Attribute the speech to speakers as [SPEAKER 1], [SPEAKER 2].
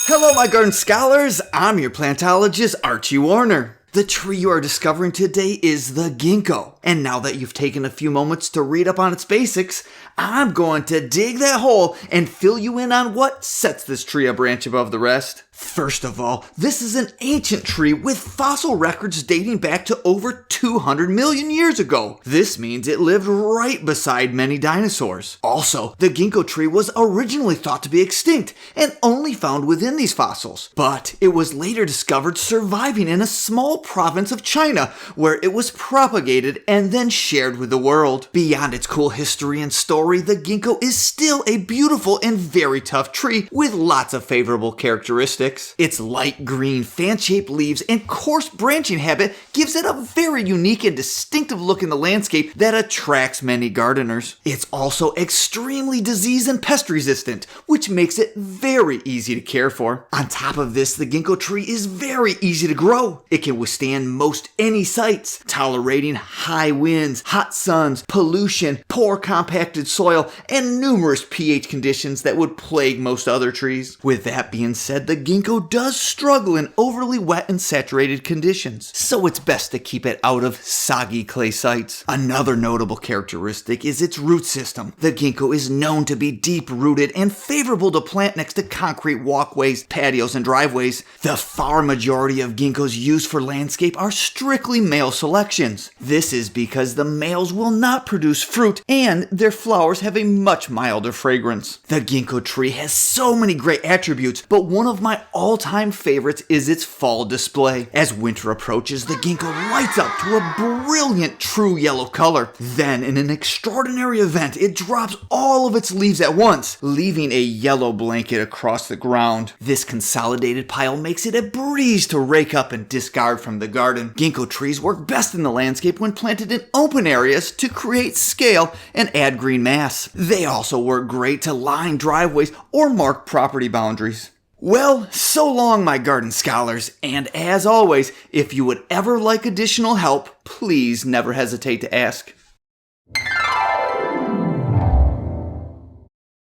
[SPEAKER 1] Hello, my garden scholars. I'm your plantologist, Archie Warner. The tree you are discovering today is the ginkgo. And now that you've taken a few moments to read up on its basics, I'm going to dig that hole and fill you in on what sets this tree a branch above the rest. First of all, this is an ancient tree with fossil records dating back to over 200 million years ago. This means it lived right beside many dinosaurs. Also, the ginkgo tree was originally thought to be extinct and only found within these fossils. But it was later discovered surviving in a small province of China, where it was propagated and then shared with the world. Beyond its cool history and story, the ginkgo is still a beautiful and very tough tree with lots of favorable characteristics. Its light green fan-shaped leaves and coarse branching habit gives it a very unique and distinctive look in the landscape that attracts many gardeners. It's also extremely disease and pest resistant, which makes it very easy to care for. On top of this, the ginkgo tree is very easy to grow. It can withstand most any sites, tolerating high winds, hot suns, pollution, poor compacted soil, and numerous pH conditions that would plague most other trees. With that being said, the ginkgo does struggle in overly wet and saturated conditions, so it's best to keep it out of soggy clay sites. Another notable characteristic is its root system. The ginkgo is known to be deep-rooted and favorable to plant next to concrete walkways, patios, and driveways. The far majority of ginkgos used for landscape are strictly male selections. This is because the males will not produce fruit and their flowers have a much milder fragrance. The ginkgo tree has so many great attributes, but one of my all-time favorites is its fall display. As winter approaches, the ginkgo lights up to a brilliant true yellow color. Then, in an extraordinary event, it drops all of its leaves at once, leaving a yellow blanket across the ground. This consolidated pile makes it a breeze to rake up and discard from the garden. Ginkgo trees work best in the landscape when planted in open areas to create scale and add green mass. They also work great to line driveways or mark property boundaries. Well, so long, my garden scholars, and as always, if you would ever like additional help, please never hesitate to ask.